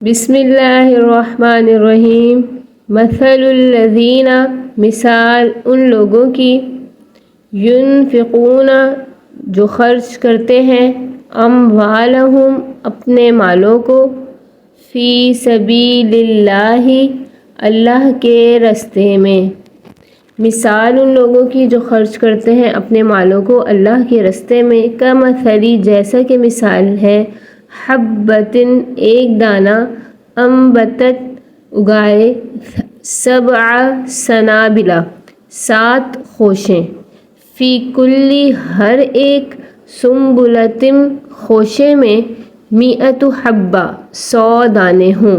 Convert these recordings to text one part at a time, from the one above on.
بسم اللہ الرحمن الرحیم۔ مثل الذین، مثال ان لوگوں کی، ينفقون جو خرچ کرتے ہیں، اموالہم اپنے مالوں کو، فی سبیل اللہ اللہ کے راستے میں۔ مثال ان لوگوں کی جو خرچ کرتے ہیں اپنے مالوں کو اللہ کے راستے میں، کمثلی جیسا کہ مثال ہے، حبۃ ایک دانہ، انبتت اگائے، سبع سنابل 7 خوشیں، فی کلی ہر ایک، سنبلۃ خوشے میں، 100 حبہ 100 دانے ہوں۔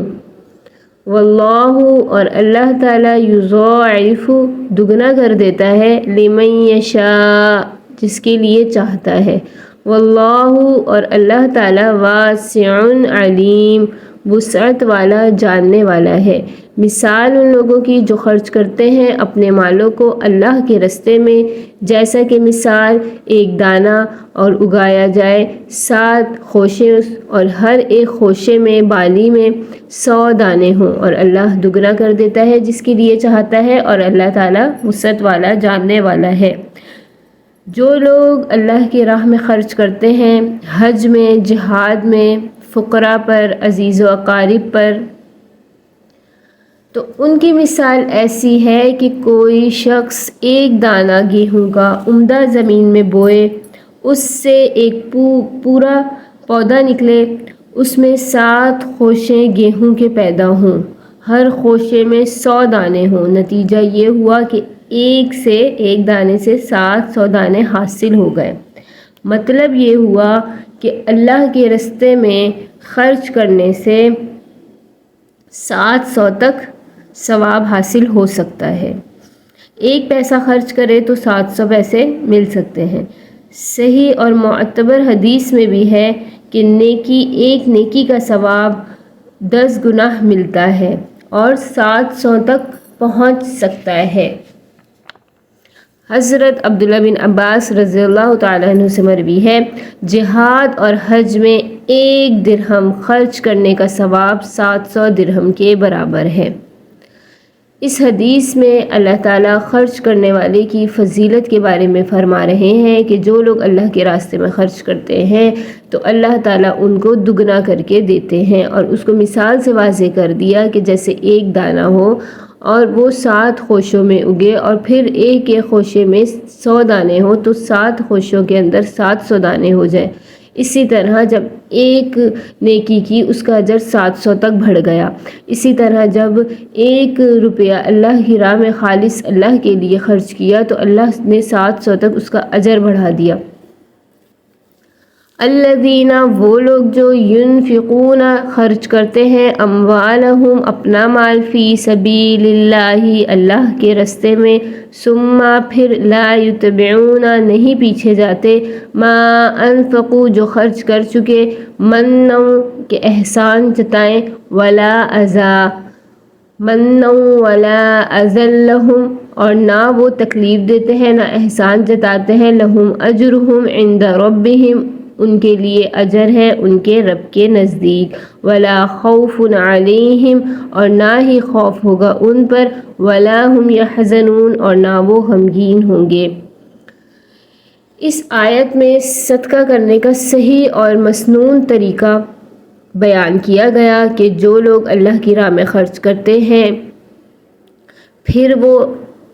واللہ اور اللہ تعالیٰ، یضاعف دگنا کر دیتا ہے، لمن یشاء جس کے لیے چاہتا ہے۔ واللہ اور اللہ تعالیٰ، واسع علیم وسعت والا، جاننے والا ہے۔ مثال ان لوگوں کی جو خرچ کرتے ہیں اپنے مالوں کو اللہ کے راستے میں، جیسا کہ مثال ایک دانہ اور اگایا جائے 7 خوشے، اور ہر ایک خوشے میں بالی میں 100 دانے ہوں، اور اللہ دگنا کر دیتا ہے جس کے لیے چاہتا ہے، اور اللہ تعالیٰ وسعت والا، جاننے والا ہے۔ جو لوگ اللہ کی راہ میں خرچ کرتے ہیں، حج میں، جہاد میں، فقراء پر، عزیز و اقارب پر، تو ان کی مثال ایسی ہے کہ کوئی شخص ایک دانہ گیہوں کا عمدہ زمین میں بوئے، اس سے ایک پورا پودا نکلے، اس میں 7 خوشیں گیہوں کے پیدا ہوں، ہر خوشے میں 100 دانے ہوں۔ نتیجہ یہ ہوا کہ ایک دانے سے 700 دانے حاصل ہو گئے۔ مطلب یہ ہوا کہ اللہ کے راستے میں خرچ کرنے سے 700 تک ثواب حاصل ہو سکتا ہے۔ 1 پیسہ خرچ کرے تو 700 پیسے مل سکتے ہیں۔ صحیح اور معتبر حدیث میں بھی ہے کہ ایک نیکی کا ثواب 10 گنا ملتا ہے اور 700 تک پہنچ سکتا ہے۔ حضرت عبداللہ بن عباس رضی اللہ تعالیٰ عنہ سے مروی ہے، جہاد اور حج میں 1 درہم خرچ کرنے کا ثواب 700 درہم کے برابر ہے۔ اس حدیث میں اللہ تعالیٰ خرچ کرنے والے کی فضیلت کے بارے میں فرما رہے ہیں کہ جو لوگ اللہ کے راستے میں خرچ کرتے ہیں تو اللہ تعالیٰ ان کو دگنا کر کے دیتے ہیں، اور اس کو مثال سے واضح کر دیا کہ جیسے ایک دانہ ہو اور وہ 7 خوشوں میں اگے، اور پھر ایک خوشے میں 100 دانے ہوں تو 7 خوشوں کے اندر 700 دانے ہو جائیں۔ اسی طرح جب ایک نیکی کی اس کا اجر 700 تک بڑھ گیا۔ اسی طرح جب 1 روپیہ اللہ کی راہ میں خالص اللہ کے لیے خرچ کیا تو اللہ نے 700 تک اس کا اجر بڑھا دیا۔ الذین وہ لوگ جو ينفقون خرچ کرتے ہیں، اموالہم اپنا مال، فی سبیل اللہ اللہ کے راستے میں، ثم پھر لا یتبعون نہیں پیچھے جاتے، ما انفقوا جو خرچ کر چکے، منًا کہ احسان جتائیں، ولا اذی منًا ولا اذی لہم اور نہ وہ تکلیف دیتے ہیں نہ احسان جتاتے ہیں، لہم اجرہم عند ربہم ان کے لیے اجر ہے ان کے رب کے نزدیک، ولا خوف علیہم اور نہ ہی خوف ہوگا ان پر، ولا ہم یحزنون اور نہ وہ غمگین ہوں گے۔ اس آیت میں صدقہ کرنے کا صحیح اور مسنون طریقہ بیان کیا گیا کہ جو لوگ اللہ کی راہ میں خرچ کرتے ہیں پھر وہ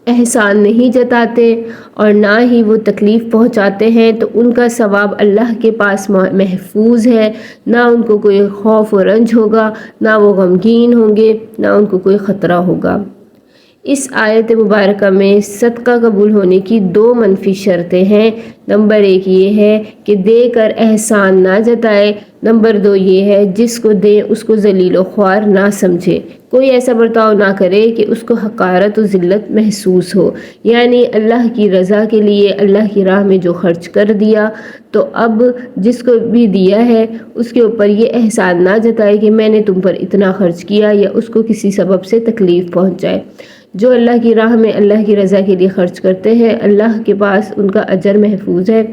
احسان نہیں جتاتے اور نہ ہی وہ تکلیف پہنچاتے ہیں تو ان کا ثواب اللہ کے پاس محفوظ ہے، نہ ان کو کوئی خوف و رنج ہوگا، نہ وہ غمگین ہوں گے، نہ ان کو کوئی خطرہ ہوگا۔ اس آیت مبارکہ میں صدقہ قبول ہونے کی 2 منفی شرطیں ہیں۔ نمبر 1 یہ ہے کہ دے کر احسان نہ جتائے، نمبر 2 یہ ہے جس کو دیں اس کو ذلیل و خوار نہ سمجھے، کوئی ایسا برتاؤ نہ کرے کہ اس کو حقارت و ذلت محسوس ہو۔ یعنی اللہ کی رضا کے لیے اللہ کی راہ میں جو خرچ کر دیا تو اب جس کو بھی دیا ہے اس کے اوپر یہ احسان نہ جتائے کہ میں نے تم پر اتنا خرچ کیا، یا اس کو کسی سبب سے تکلیف پہنچائے۔ جو اللہ کی راہ میں اللہ کی رضا کے لیے خرچ کرتے ہیں اللہ کے پاس ان کا اجر محفوظ ہے،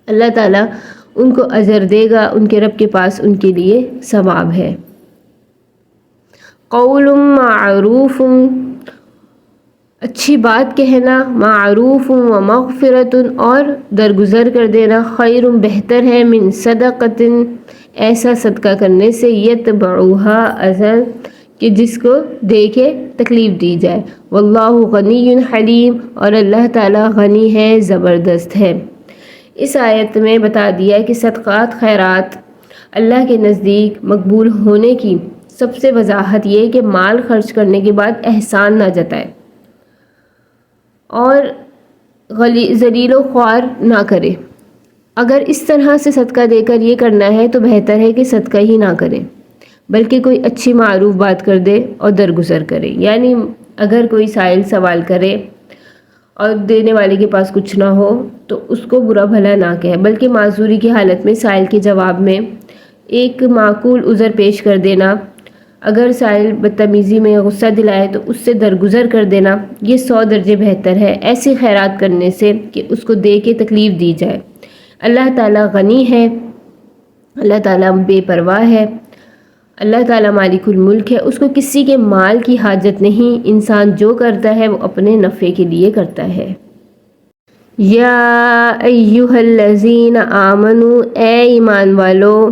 اللہ تعالیٰ ان کو اجر دے گا، ان کے رب کے پاس ان کے لیے ثواب ہے۔ قول معروف اچھی بات کہنا، معروف و مغفرت اور درگزر کر دینا، خیر بہتر ہے، من صدقۃ ایسا صدقہ کرنے سے، یتبعھا اذی کہ جس کو دیکھے تکلیف دی جائے، واللہ غنی حلیم اور اللہ تعالی غنی ہے، زبردست ہے۔ اس آیت میں بتا دیا کہ صدقات خیرات اللہ کے نزدیک مقبول ہونے کی سب سے وضاحت یہ کہ مال خرچ کرنے کے بعد احسان نہ جتائے اور ذلیل و خوار نہ کرے۔ اگر اس طرح سے صدقہ دے کر یہ کرنا ہے تو بہتر ہے کہ صدقہ ہی نہ کرے بلکہ کوئی اچھی معروف بات کر دے اور درگزر کرے، یعنی اگر کوئی سائل سوال کرے اور دینے والے کے پاس کچھ نہ ہو تو اس کو برا بھلا نہ کہے بلکہ معذوری کی حالت میں سائل کے جواب میں ایک معقول عذر پیش کر دینا، اگر سائل بدتمیزی میں غصہ دلائے تو اس سے درگزر کر دینا، یہ 100 درجے بہتر ہے ایسی خیرات کرنے سے کہ اس کو دے کے تکلیف دی جائے۔ اللہ تعالیٰ غنی ہے، اللہ تعالیٰ بے پرواہ ہے، اللہ تعالیٰ مالک الملک ہے، اس کو کسی کے مال کی حاجت نہیں، انسان جو کرتا ہے وہ اپنے نفع کے لیے کرتا ہے۔ یا ایہا الذین آمنوا اے ایمان والو،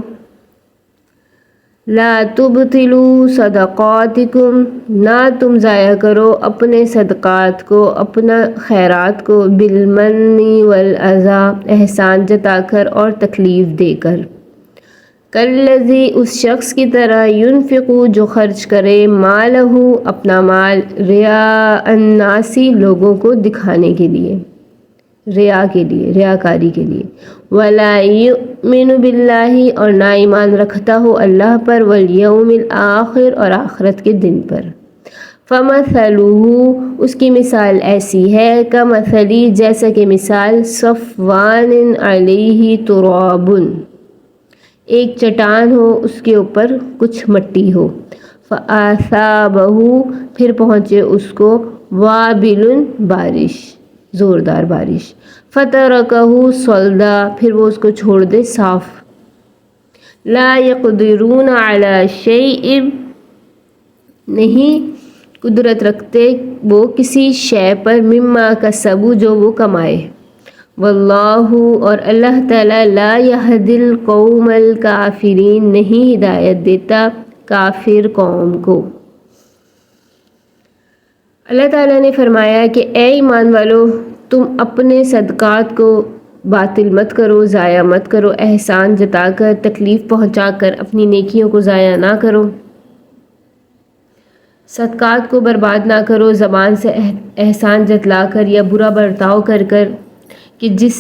لا تبطلوا صدقاتکم نہ تم ضائع کرو اپنے صدقات کو، اپنا خیرات کو، بالمن والاذی احسان جتا کر اور تکلیف دے کر، کالذی اس شخص کی طرح، ینفق جو خرچ کرے، مالہ اپنا مال، ریا الناس لوگوں کو دکھانے کے لیے، ریا کے لیے، ریاکاری کے لیے، ولا یؤمن باللہ اور نہ ایمان رکھتا ہو اللہ پر، والیوم الآخر اور آخرت کے دن پر، فمثلہ اس کی مثال ایسی ہے، کمثلی جیسا کہ مثال، صفوان علیہ تراب ایک چٹان ہو اس کے اوپر کچھ مٹی ہو، فاصابہ پھر پہنچے اس کو، وابل بارش، زوردار بارش، فترکہ صلدا پھر وہ اس کو چھوڑ دے صاف، لا یقدرون علی شیء نہیں قدرت رکھتے وہ کسی شے پر، مما کسبوا جو وہ کمائے، واللہ اور اللہ تعالی لا یہدی القوم الکافرین نہیں ہدایت دیتا کافر قوم کو۔ اللہ تعالیٰ نے فرمایا کہ اے ایمان والو تم اپنے صدقات کو باطل مت کرو، ضائع مت کرو، احسان جتا کر، تکلیف پہنچا کر اپنی نیکیوں کو ضائع نہ کرو، صدقات کو برباد نہ کرو زبان سے احسان جتلا کر یا برا برتاؤ کر کر، کہ جس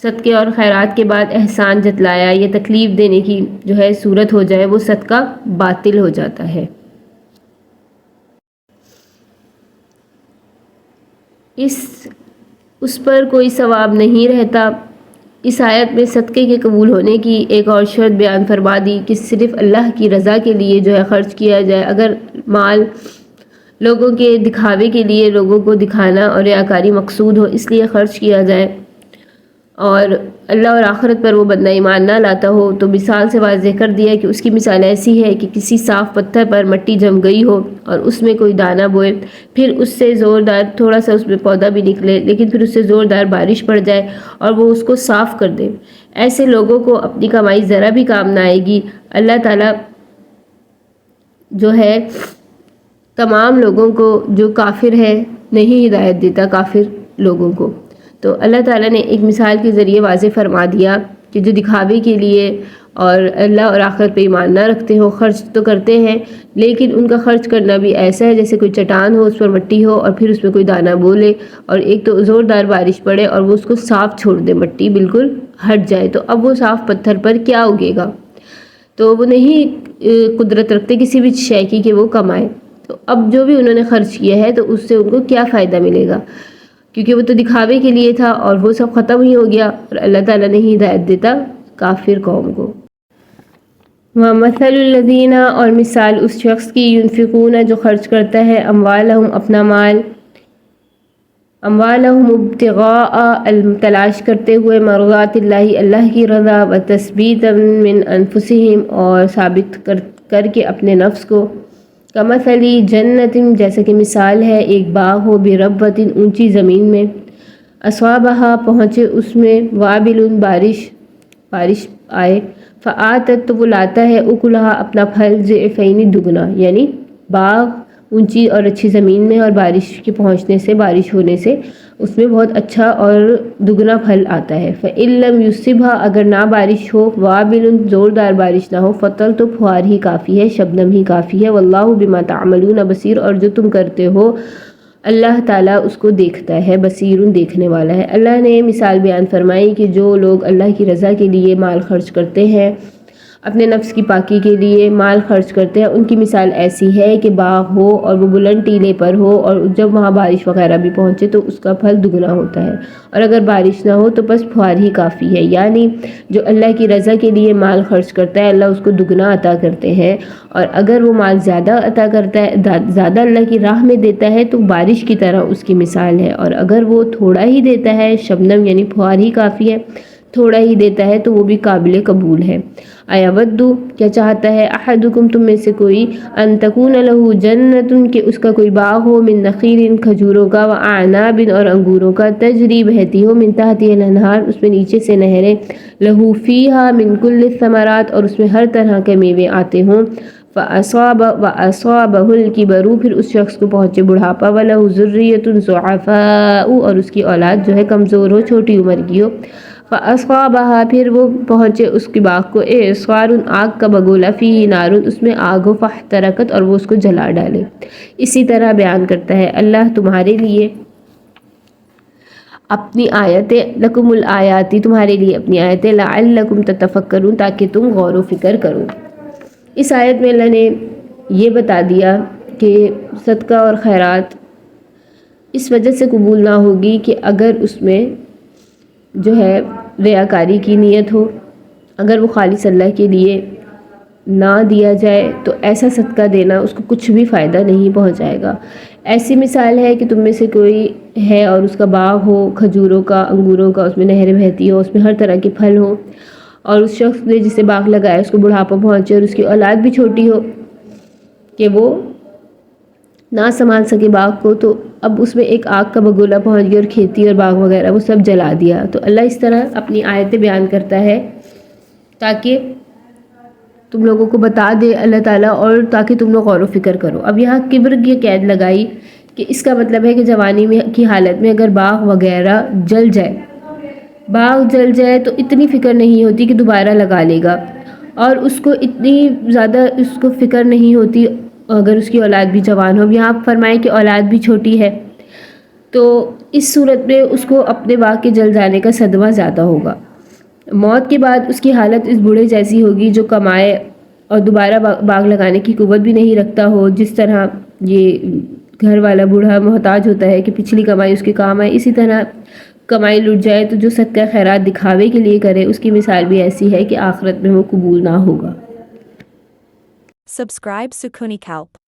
صدقے اور خیرات کے بعد احسان جتلایا یا تکلیف دینے کی جو ہے صورت ہو جائے وہ صدقہ باطل ہو جاتا ہے۔ اس پر کوئی ثواب نہیں رہتا۔ اس آیت میں صدقے کے قبول ہونے کی ایک اور شرط بیان فرما دی کہ صرف اللہ کی رضا کے لیے جو ہے خرچ کیا جائے، اگر مال لوگوں کے دکھاوے کے لیے، لوگوں کو دکھانا اور ریاکاری مقصود ہو اس لیے خرچ کیا جائے اور اللہ اور آخرت پر وہ بندہ ایمان نہ لاتا ہو تو مثال سے واضح کر دیا کہ اس کی مثال ایسی ہے کہ کسی صاف پتھر پر مٹی جم گئی ہو اور اس میں کوئی دانہ بوئے، پھر اس سے زوردار تھوڑا سا اس میں پودا بھی نکلے لیکن پھر اس سے زوردار بارش پڑ جائے اور وہ اس کو صاف کر دے، ایسے لوگوں کو اپنی کمائی ذرا بھی کام نہ آئے گی۔ اللہ تعالیٰ جو ہے تمام لوگوں کو جو کافر ہے نہیں ہدایت دیتا کافر لوگوں کو، تو اللہ تعالیٰ نے ایک مثال کے ذریعے واضح فرما دیا کہ جو دکھاوے کے لیے اور اللہ اور آخرت پہ ایمان نہ رکھتے ہو خرچ تو کرتے ہیں، لیکن ان کا خرچ کرنا بھی ایسا ہے جیسے کوئی چٹان ہو، اس پر مٹی ہو اور پھر اس میں کوئی دانہ بولے اور ایک تو زوردار بارش پڑے اور وہ اس کو صاف چھوڑ دے، مٹی بالکل ہٹ جائے، تو اب وہ صاف پتھر پر کیا اگے گا؟ تو وہ نہیں قدرت رکھتے کسی بھی شے کی کہ وہ کمائے، تو اب جو بھی انہوں نے خرچ کیا ہے تو اس سے ان کو کیا فائدہ ملے گا؟ کیونکہ وہ تو دکھاوے کے لیے تھا اور وہ سب ختم ہی ہو گیا، اور اللہ تعالیٰ نہیں ہدایت دیتا کافر قوم کو۔ وَمَثَلُ الَّذِينَ اور مثال اس شخص کی، يُنْفِقُونَ جو خرچ کرتا ہے، اموالہم اپنا مال، اموالہم ابتغاء تلاش کرتے ہوئے، مرضات اللہ اللہ کی رضا، وتثبیتا من انفسہم اور ثابت کر کے اپنے نفس کو، کمثلی جنت، جیسا کہ مثال ہے ایک باغ ہو، بربوۃ اونچی زمین میں، اصابہا پہنچے اس میں، وابل بارش آئے، فآتت تو وہ لاتا ہے، اکلہا اپنا پھل، ضعفین دگنا، یعنی باغ اونچی اور اچھی زمین میں اور بارش کے پہنچنے سے، بارش ہونے سے اس میں بہت اچھا اور دگنا پھل آتا ہے۔ فإن لم یصبھا، اگر نہ بارش ہو، وابل زوردار بارش نہ ہو، فطل تو پھوار ہی کافی ہے، شبنم ہی کافی ہے، واللہ بما تعملون بصیر، اور جو تم کرتے ہو اللہ تعالیٰ اس کو دیکھتا ہے، بصیر دیکھنے والا ہے۔ اللہ نے مثال بیان فرمائی کہ جو لوگ اللہ کی رضا کے لیے مال خرچ کرتے ہیں، اپنے نفس کی پاکی کے لیے مال خرچ کرتے ہیں، ان کی مثال ایسی ہے کہ باغ ہو اور وہ بلند ٹیلے پر ہو، اور جب وہاں بارش وغیرہ بھی پہنچے تو اس کا پھل دگنا ہوتا ہے، اور اگر بارش نہ ہو تو بس پھوار ہی کافی ہے۔ یعنی جو اللہ کی رضا کے لیے مال خرچ کرتا ہے اللہ اس کو دگنا عطا کرتے ہیں، اور اگر وہ مال زیادہ عطا کرتا ہے، زیادہ اللہ کی راہ میں دیتا ہے تو بارش کی طرح اس کی مثال ہے، اور اگر وہ تھوڑا ہی دیتا ہے، شبنم یعنی پھوار ہی کافی ہے، تھوڑا ہی دیتا ہے تو وہ بھی قابل قبول ہے۔ ایودو، کیا چاہتا ہے، احدکم تم میں سے کوئی، ان تکون لہ جنت، کہ اس کا کوئی باغ ہو، من نخیل کھجوروں کا، واعناب اور انگوروں کا، تجری بہتی ہو، من تحتها الانہار اس میں نیچے سے نہریں، لہ فیہا من کل الثمرات اور اس میں ہر طرح کے میوے آتے ہوں، وَأَصَابَهُ الْكِبَرُ پھر اس شخص کو پہنچے بڑھاپا، وَلَهُ ذُرِّيَّةٌ ضُعَفَاءُ اور اس کی اولاد جو ہے کمزور ہو، چھوٹی عمر کی ہو، فَأَصَابَهَا پھر وہ پہنچے اس کی باغ کو، إِعْصَارٌ آگ کا بگولا، فِيهِ نَارٌ اس میں آگ ہو، فاحترقت اور وہ اس کو جلا ڈالے۔ اسی طرح بیان کرتا ہے اللہ تمہارے لیے اپنی آیتیں، لکم الآیاتی تمہارے لیے اپنی آیتیں، لعلکم تتفکرون تاکہ تم غور و فکر کرو۔ اس آیت میں اللہ نے یہ بتا دیا کہ صدقہ اور خیرات اس وجہ سے قبول نہ ہوگی کہ اگر اس میں جو ہے ریاکاری کی نیت ہو، اگر وہ خالص اللہ کے لیے نہ دیا جائے تو ایسا صدقہ دینا اس کو کچھ بھی فائدہ نہیں پہنچائے گا۔ ایسی مثال ہے کہ تم میں سے کوئی ہے اور اس کا باغ ہو کھجوروں کا، انگوروں کا، اس میں نہریں بہتی ہو، اس میں ہر طرح کے پھل ہو، اور اس شخص نے جسے باغ لگایا اس کو بڑھاپا پہنچے اور اس کی اولاد بھی چھوٹی ہو کہ وہ نہ سنبھال سکے باغ کو، تو اب اس میں ایک آگ کا بگولا پہنچ گیا اور کھیتی اور باغ وغیرہ وہ سب جلا دیا۔ تو اللہ اس طرح اپنی آیتیں بیان کرتا ہے تاکہ تم لوگوں کو بتا دے اللہ تعالیٰ، اور تاکہ تم لوگ غور و فکر کرو۔ اب یہاں کبر کی قید لگائی کہ اس کا مطلب ہے کہ جوانی میں کی حالت میں اگر باغ وغیرہ جل جائے تو اتنی فکر نہیں ہوتی کہ دوبارہ لگا لے گا، اور اس کو اتنی زیادہ اس کو فکر نہیں ہوتی اگر اس کی اولاد بھی جوان ہو۔ یہاں فرمائے کہ اولاد بھی چھوٹی ہے تو اس صورت میں اس کو اپنے باغ کے جل جانے کا صدمہ زیادہ ہوگا۔ موت کے بعد اس کی حالت اس بوڑھے جیسی ہوگی جو کمائے اور دوبارہ باغ لگانے کی قوت بھی نہیں رکھتا ہو، جس طرح یہ گھر والا بوڑھا محتاج ہوتا ہے کہ پچھلی کمائی اس کے کام آئے، اسی طرح کمائی لٹ جائے تو جو صدقہ خیرات دکھاوے کے لیے کرے اس کی مثال بھی ایسی ہے کہ آخرت میں وہ قبول نہ ہوگا۔ Subscribe Sukhuni Kalp.